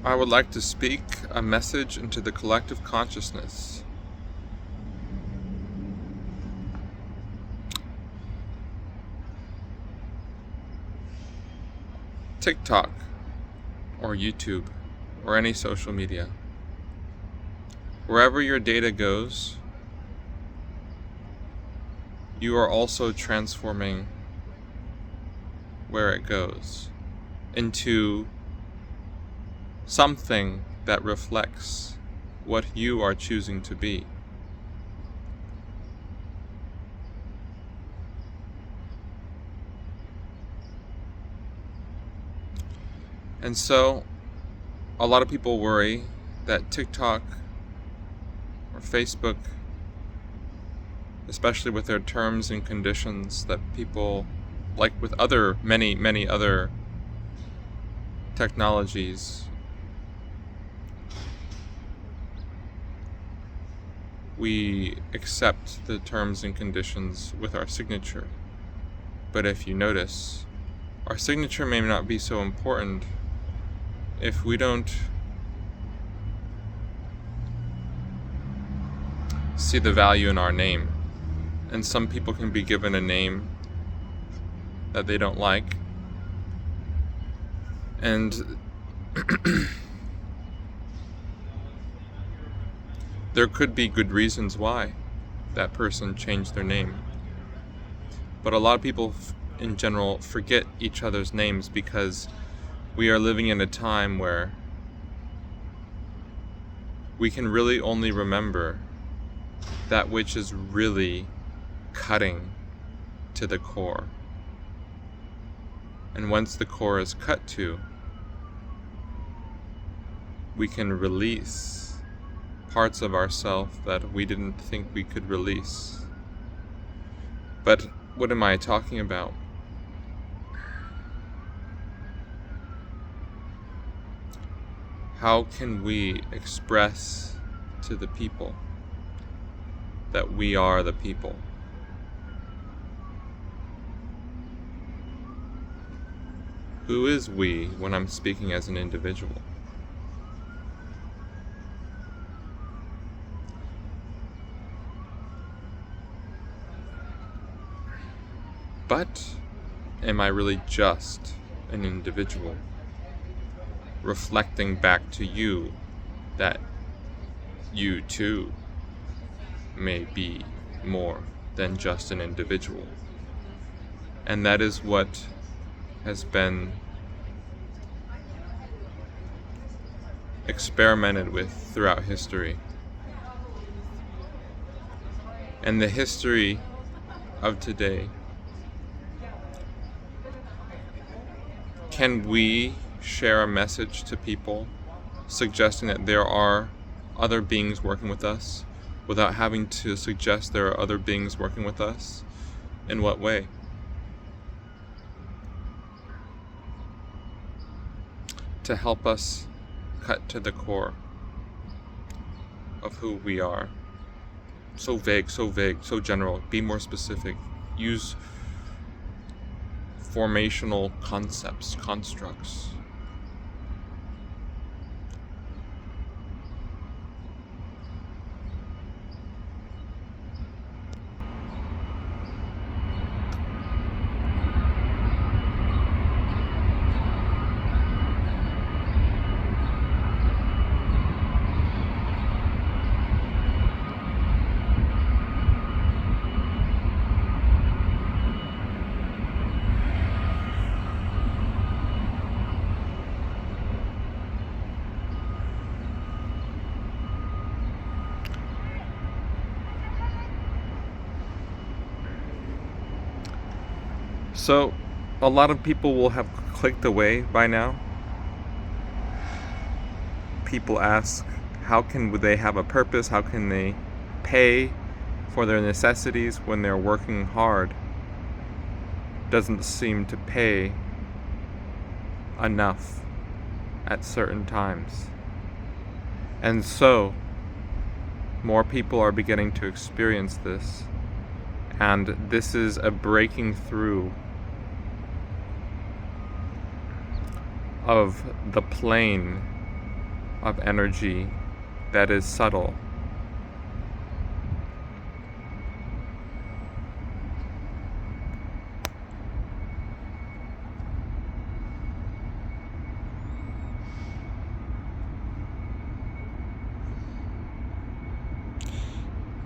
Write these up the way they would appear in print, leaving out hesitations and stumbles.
I would like to speak a message into the collective consciousness. TikTok or YouTube or any social media. Wherever your data goes, you are also transforming where it goes into something that reflects what you are choosing to be. And so, a lot of people worry that TikTok or Facebook, especially with their terms and conditions that people, like with many other technologies, we accept the terms and conditions with our signature. But if you notice, our signature may not be so important if we don't see the value in our name. And some people can be given a name that they don't like, and there could be good reasons why that person changed their name. But a lot of people in general forget each other's names because we are living in a time where we can really only remember that which is really cutting to the core. And once the core is cut to, we can release parts of ourselves that we didn't think we could release. But what am I talking about? How can we express to the people that we are the people? Who is we when I'm speaking as an individual? But am I really just an individual, reflecting back to you that you too may be more than just an individual? And that is what has been experimented with throughout history. And the history of today, can we share a message to people suggesting that there are other beings working with us without having to suggest there are other beings working with us? In what way? To help us cut to the core of who we are. So vague, so general. Be more specific. Use formational concepts, constructs. So, a lot of people will have clicked away by now. People ask, how can they have a purpose? How can they pay for their necessities when they're working hard? Doesn't seem to pay enough at certain times. And so, more people are beginning to experience this. And this is a breaking through of the plane of energy that is subtle.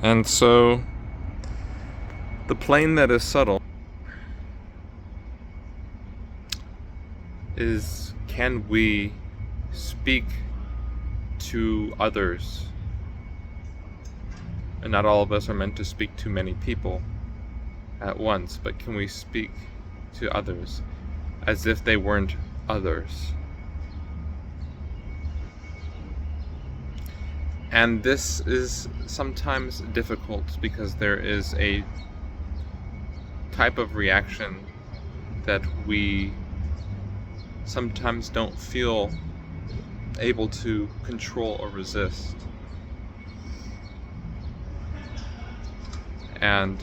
And so, the plane that is subtle is, can we speak to others? And not all of us are meant to speak to many people at once, but can we speak to others as if they weren't others? And this is sometimes difficult because there is a type of reaction that we sometimes don't feel able to control or resist. And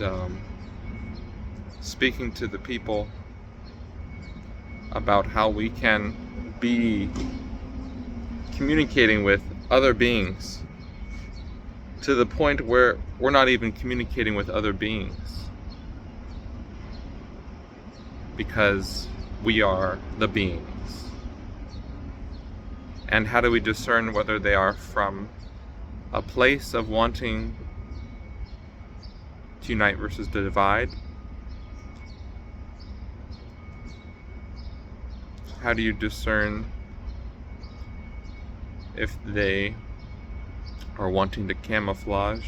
speaking to the people about how we can be communicating with other beings to the point where we're not even communicating with other beings because we are the beings. And how do we discern whether they are from a place of wanting to unite versus to divide? How do you discern if they are wanting to camouflage,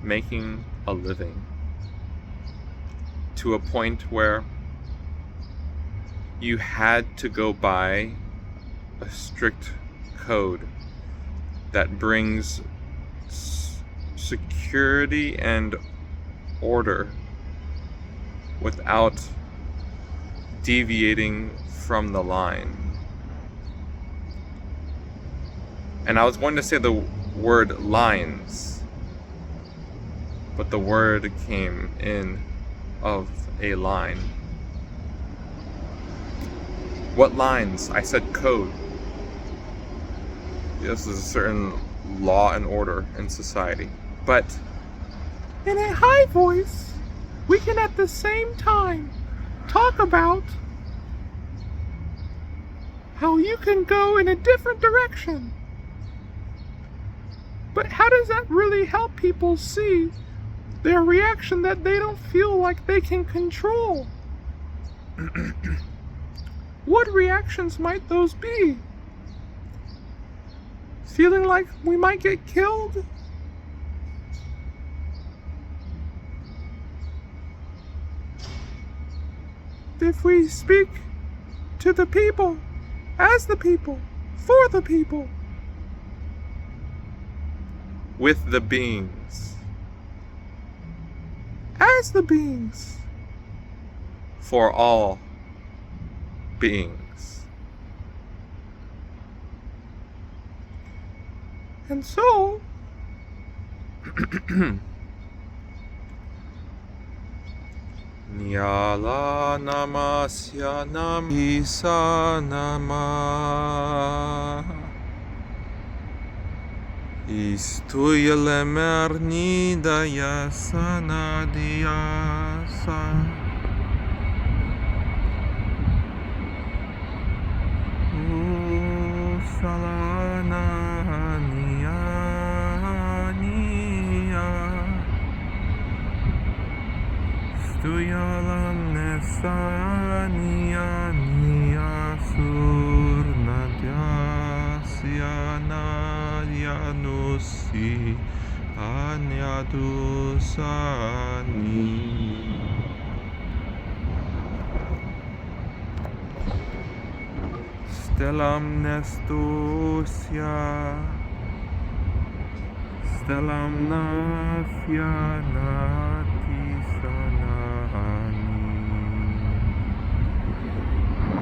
making a living to a point where you had to go by a strict code that brings security and order without deviating from the line? And I was going to say the word lines, but the word came in of a line. What lines? I said code. This is a certain law and order in society. But in a high voice, we can at the same time talk about how you can go in a different direction. But how does that really help people see their reaction that they don't feel like they can control? What reactions might those be? Feeling like we might get killed? If we speak to the people, as the people, for the people, with the beings, as the beings, for all beings. And so, Nyala namasya nam isa nama istuyelemer daya sanadiyasa salana niya stuyalam nesaniya niya surnadyasya Yanusi Anyadusani. Stellam Nestusia Stellam Nafya Natisanani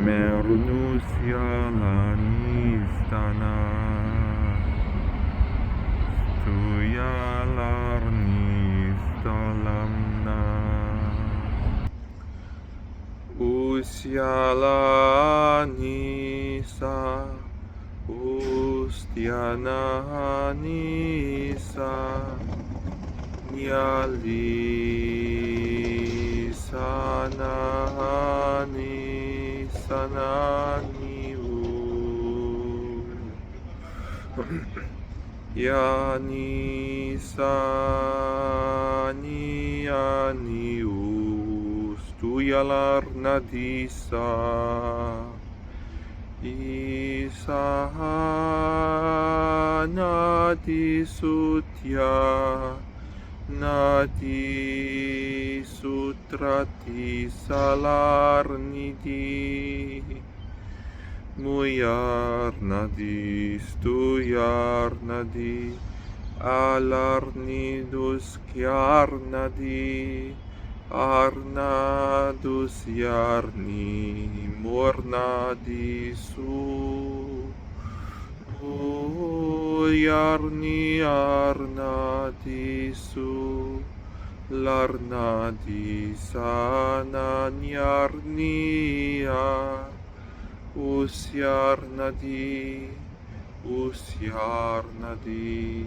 Mernusia Lanistana Tuyalarnistalamna Usyalani Tiananisa Nyali Sanani Sanani Yani Sani Yani Stuyalar Nadisa Isahanati Sutya Nati Sutrati Salarnidi Muyar Nadi Stuyar Nadi Alarnidus Kyar Nadi Arnadus Yarni Mornadi Su Yarni Arnadi Su Larnadi Sananyarnia Usyarnadi Usyarnadi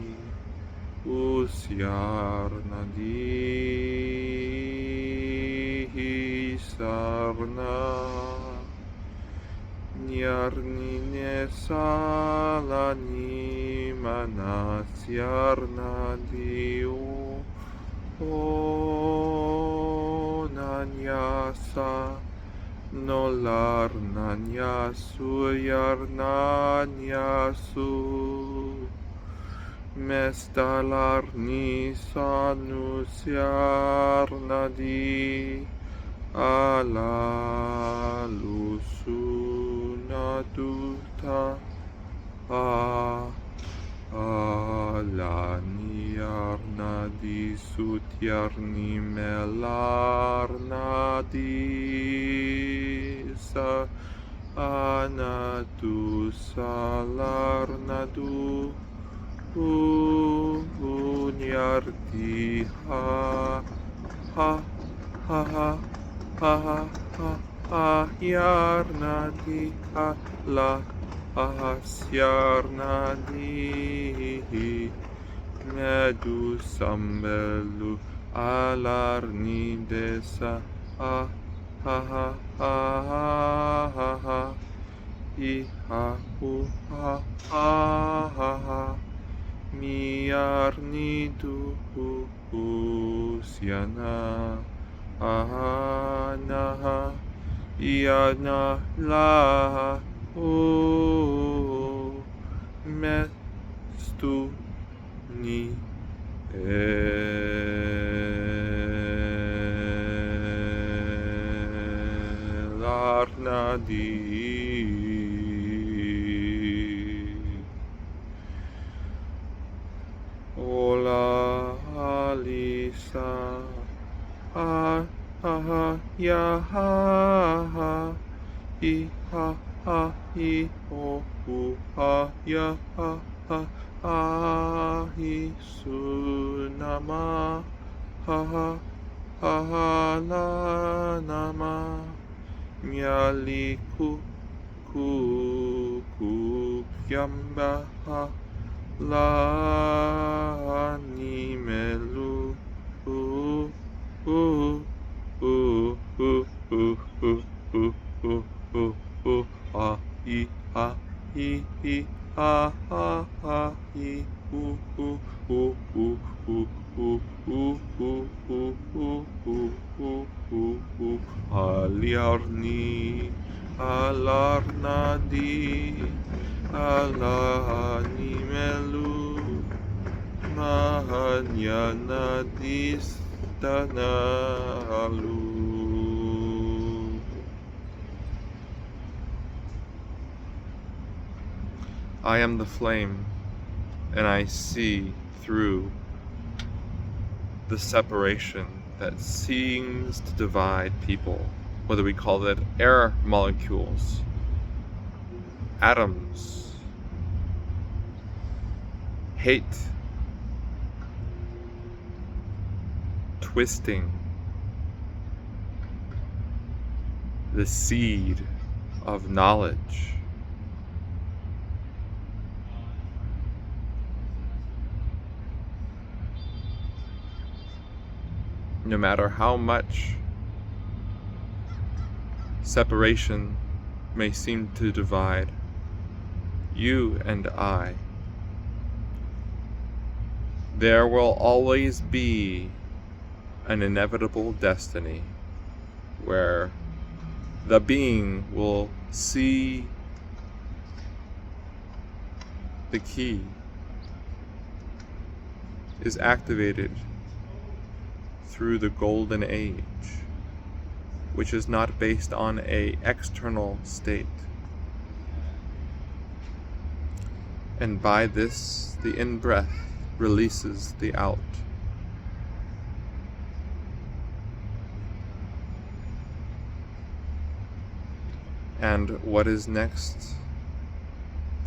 Usyarnadi Sarna Nyarnine Salani Manasyarnadi O Nanyasa Nolar Nanyasu Yarnanyasu Mestalar Nisanusyarnadi Alalusunatuta Alaniarnadi Sutyarni Melarnadi Sa Anatu Salarnadu Unyarti Ha Ha Ha Ha Ha Ha Yarnadi Ha La Ahasyarnadi Medu Sambelu Alarnidesa Ah Ha Ha Ha Ha Ha Iha Hu Ha Ha Ha Ha Miarnidu Usyana Ahanaha Iana La O Mestu Ni Larnadi Ola Alisa Ha Ha Ya Ha I Ha Ha I O Hu Ha Ya Ha Ha Ahi Sunama Ha Ha Ha Ha La Nama Myaliku Ku Kyamba Ha La Nimelu Ah I Ha I Ha Ha Ha I Aliarni Alarnadi Alanimelu Mahanyanadistanalu. I am the flame, and I see through the separation that seems to divide people, whether we call it air molecules, atoms, hate, twisting, the seed of knowledge. no matter how much separation may seem to divide you and I, there will always be an inevitable destiny where the being will see the key is activated through the golden age, which is not based on an external state. And by this, the in-breath releases the out. And what is next,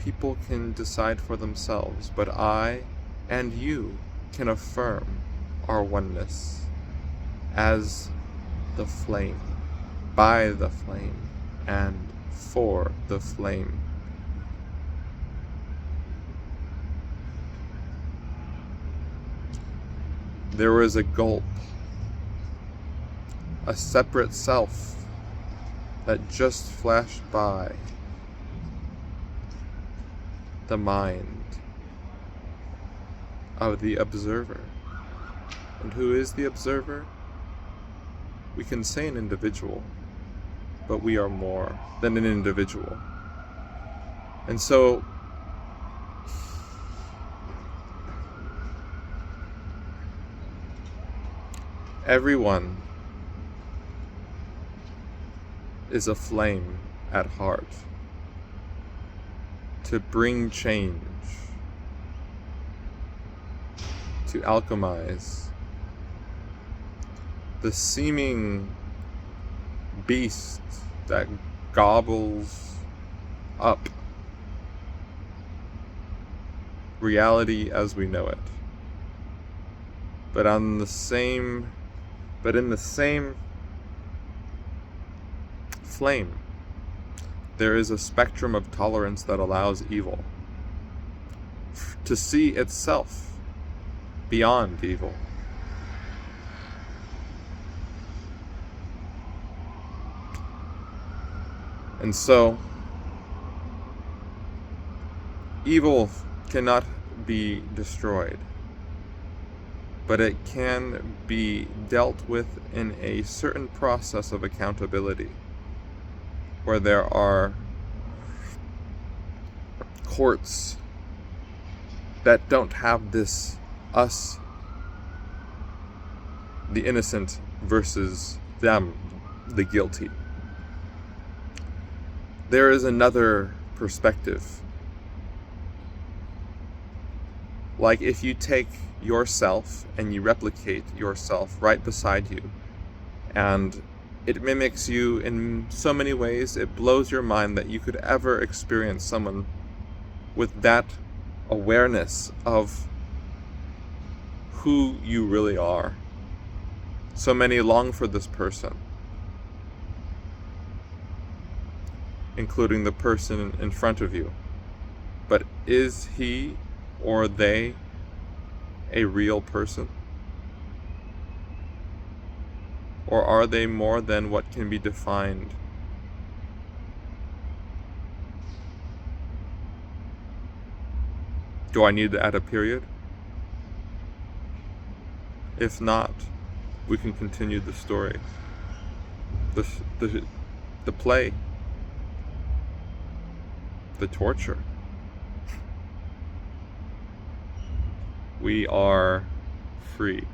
people can decide for themselves, but I and you can affirm our oneness as the flame, by the flame, and for the flame. There was a gulp, a separate self that just flashed by the mind of the observer. And who is the observer? We can say an individual, but we are more than an individual. And so everyone is a flame at heart to bring change, to alchemize the seeming beast that gobbles up reality as we know it. But in the same flame, there is a spectrum of tolerance that allows evil to see itself beyond evil. And so, evil cannot be destroyed, but it can be dealt with in a certain process of accountability, where there are courts that don't have this us, the innocent, versus them, the guilty. There is another perspective. Like if you take yourself and you replicate yourself right beside you, and it mimics you in so many ways, it blows your mind that you could ever experience someone with that awareness of who you really are. So many long for this person, including the person in front of you. But is he or they a real person? Or are they more than what can be defined? Do I need to add a period? If not, we can continue the story. The play. The torture. We are free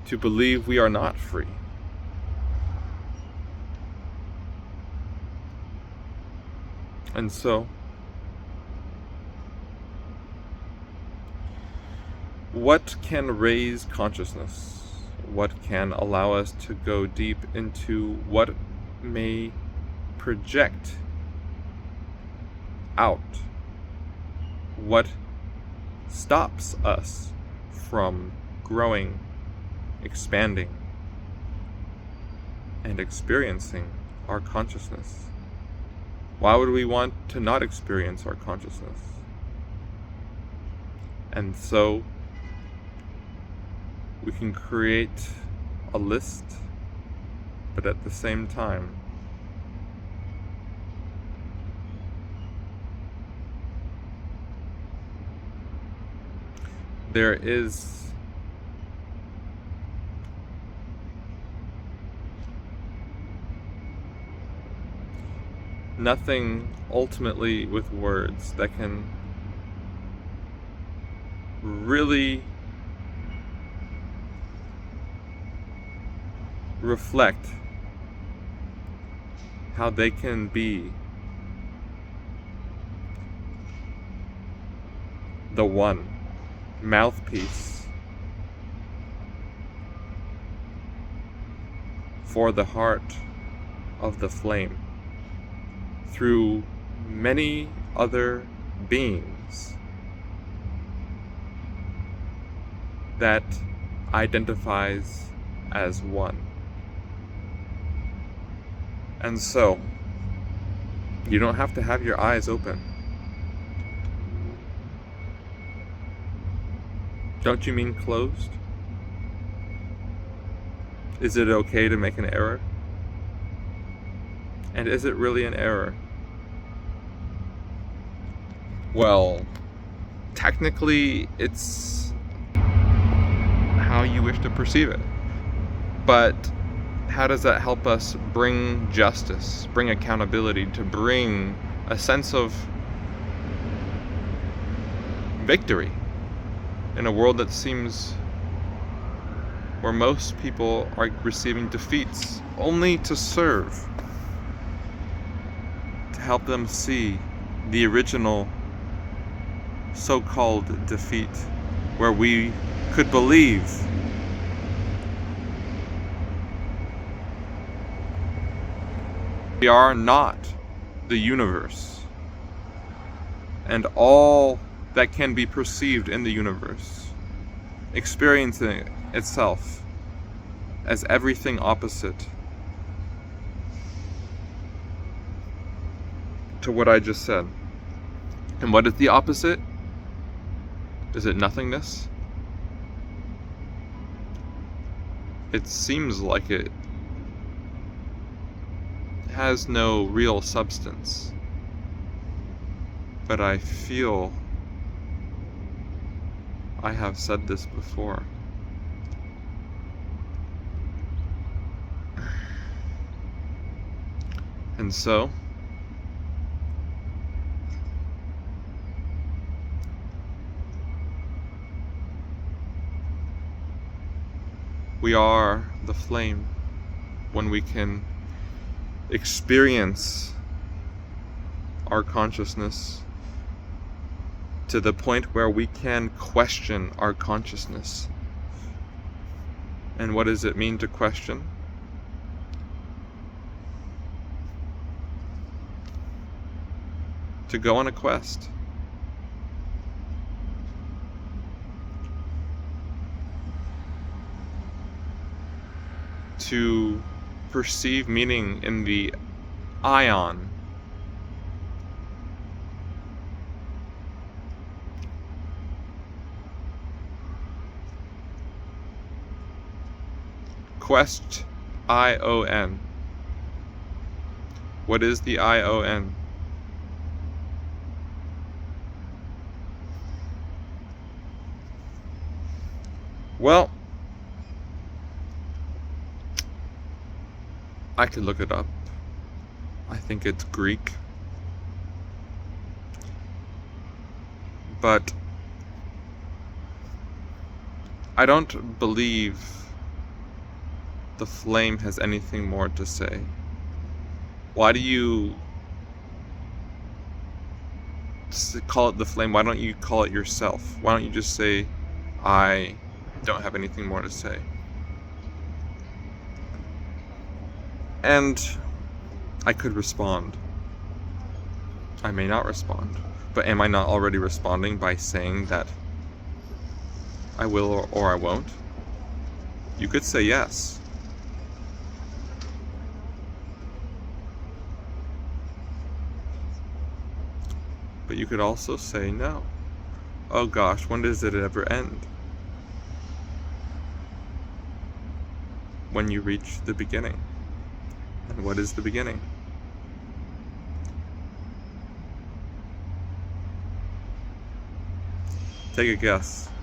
to believe we are not free. And so, what can raise consciousness? What can allow us to go deep into what may project out? What stops us from growing, expanding, and experiencing our consciousness? Why would we want to not experience our consciousness? And so, we can create a list, but at the same time, there is nothing ultimately with words that can really reflect how they can be the one mouthpiece for the heart of the flame through many other beings that identifies as one. And so, you don't have to have your eyes open. Don't you mean closed? Is it okay to make an error? And is it really an error? Well, technically, it's how you wish to perceive it. But how does that help us bring justice, bring accountability, to bring a sense of victory in a world that seems where most people are receiving defeats only to serve, to help them see the original so-called defeat where we could believe we are not the universe and all that can be perceived in the universe, experiencing itself as everything opposite to what I just said. And what is the opposite? Is it nothingness? It seems like it has no real substance, but I feel I have said this before. And so, we are the flame when we can experience our consciousness to the point where we can question our consciousness. And what does it mean to question? To go on a quest. To perceive meaning in the ion. Quest, I-O-N. What is the I-O-N? Well, I could look it up. I think it's Greek. But I don't believe the flame has anything more to say. Why do you call it the flame? Why don't you call it yourself? Why don't you just say, I don't have anything more to say? And I could respond. I may not respond. But am I not already responding by saying that I will or I won't? You could say yes. But you could also say no. Oh gosh, when does it ever end? when you reach the beginning. And what is the beginning? Take a guess.